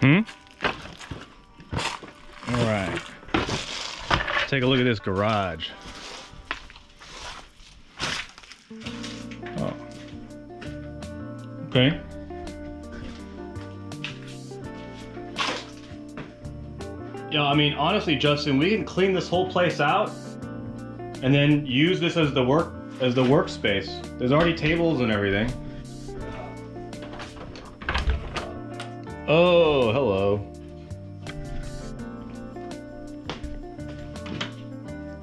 All right. Take a look at this garage. Oh. Okay. Yeah, I mean, honestly, Justin, we can clean this whole place out and then use this as the workspace. There's already tables and everything. Oh, hello.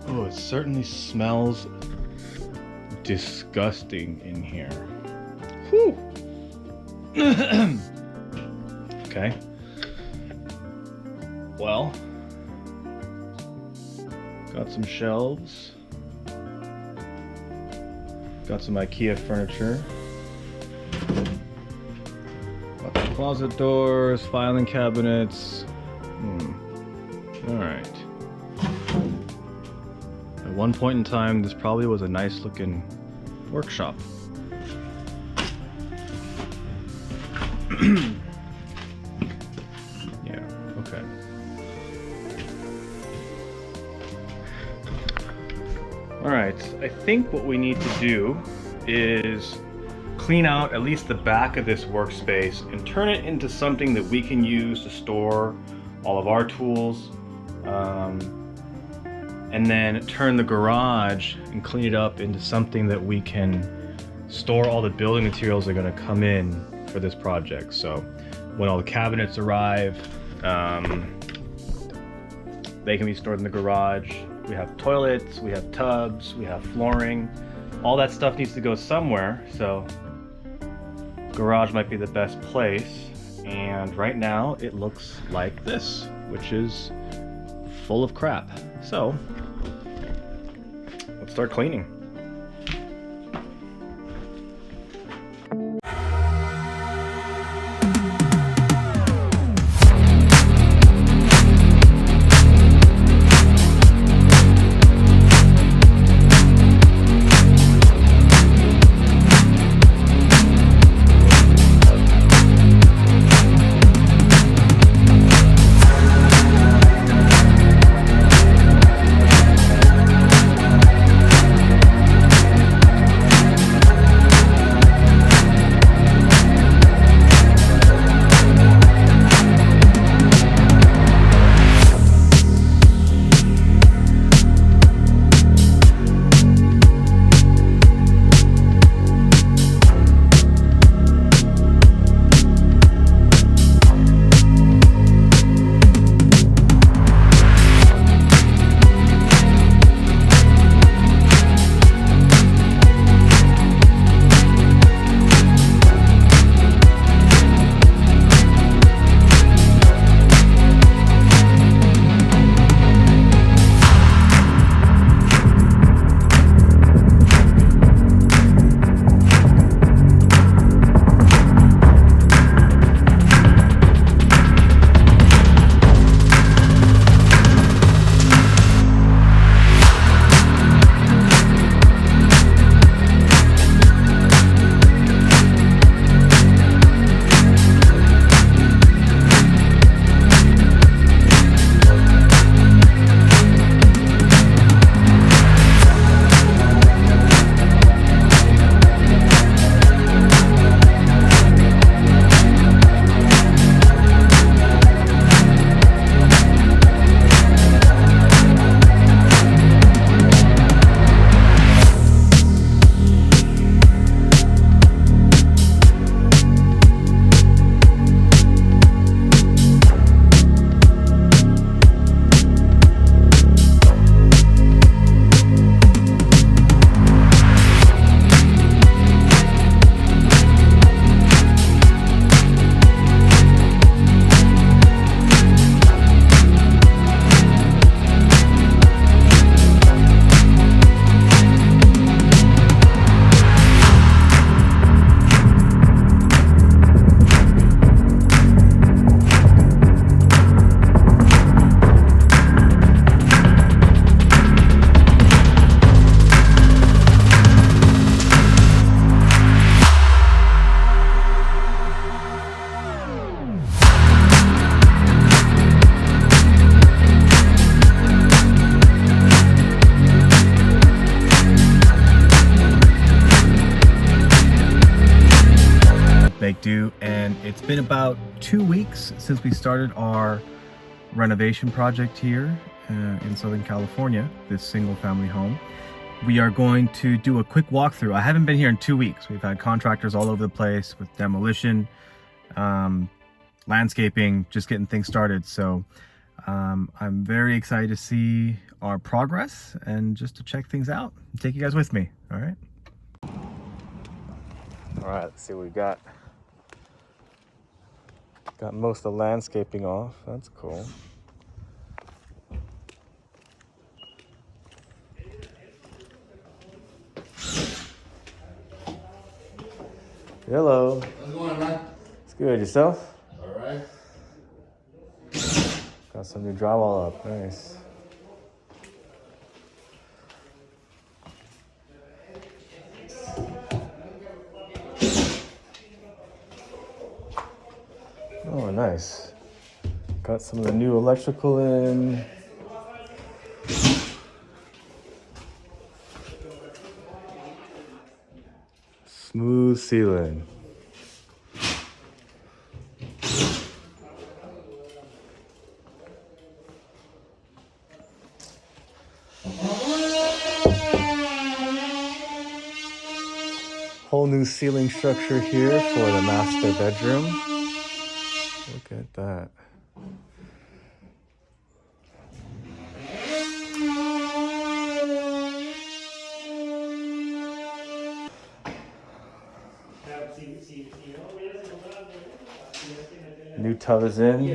Oh, it certainly smells disgusting in here. Whew. Okay. Well, got some shelves. Got some IKEA furniture. Got the closet doors, filing cabinets. All right. At one point in time, this probably was a nice looking workshop. Yeah, okay. All right, I think what we need to do is clean out at least the back of this workspace and turn it into something that we can use to store all of our tools. And then turn the garage and clean it up into something that we can store all the building materials that are going to come in for this project. So when all the cabinets arrive, they can be stored in the garage. We have toilets, we have tubs, we have flooring. All that stuff needs to go somewhere, so garage might be the best place. And right now it looks like this, which is full of crap. So let's start cleaning. ThinkMakeDo, and it's been about 2 weeks since we started our renovation project here in Southern California, this single family home. We are going to do a quick walkthrough. I haven't been here in 2 weeks. We've had contractors all over the place with demolition, landscaping, just getting things started. So I'm very excited to see our progress and just to check things out and take you guys with me. All right. All right, let's see what we got. Got most of the landscaping off. That's cool. Hello. How's it going, man? It's good. Yourself? All right. Got some new drywall up. Nice. Oh, nice. Got some of the new electrical in. Smooth ceiling. Whole new ceiling structure here for the master bedroom. Look at that. New tub is in.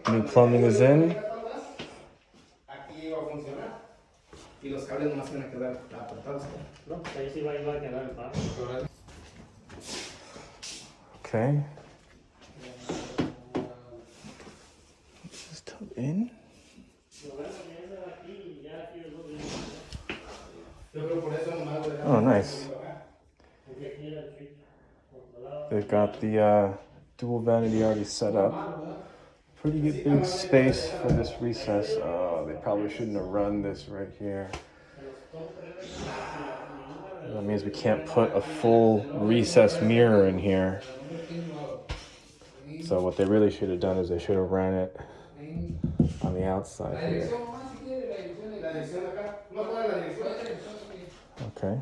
New plumbing is in. Okay. Is this tub in? Oh, nice. They've got the dual vanity already set up. Pretty good big space for this recess. Oh, they probably shouldn't have run this right here. That means we can't put a full recess mirror in here. So what they really should have done is they should have ran it on the outside here. Okay.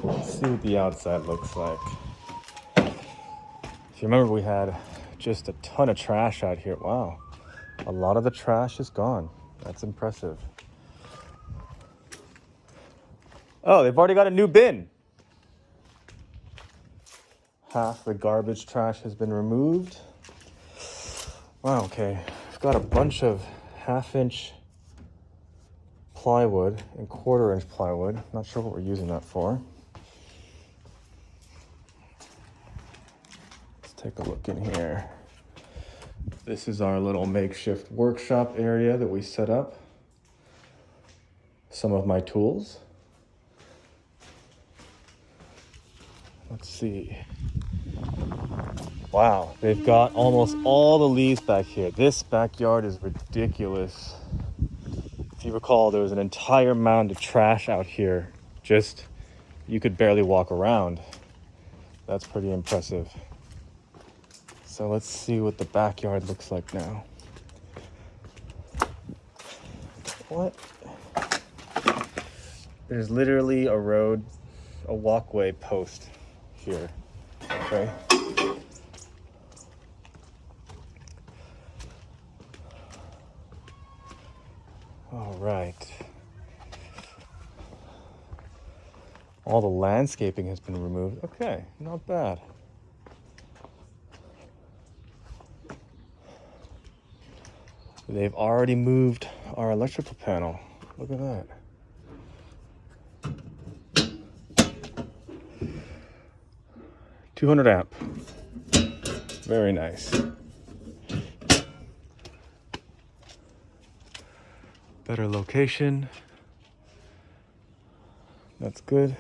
Let's see what the outside looks like. If you remember, we had just a ton of trash out here. Wow, a lot of the trash is gone. That's impressive. Oh, they've already got a new bin. Half the garbage trash has been removed. Wow, okay. I've got a bunch of 1/2-inch plywood and 1/4-inch plywood. Not sure what we're using that for. Let's take a look in here. This is our little makeshift workshop area that we set up. Some of my tools. Let's see. Wow, they've got almost all the leaves back here. This backyard is ridiculous. If you recall, there was an entire mound of trash out here. Just, you could barely walk around. That's pretty impressive. So let's see what the backyard looks like now. What? There's literally a road, a walkway post here. Okay. All right. All the landscaping has been removed. Okay, not bad. They've already moved our electrical panel. Look at that. $200 amp. Very nice. Better location. That's good.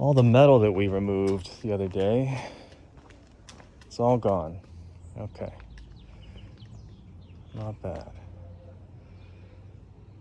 All the metal that we removed the other day, it's all gone. Okay. Not bad.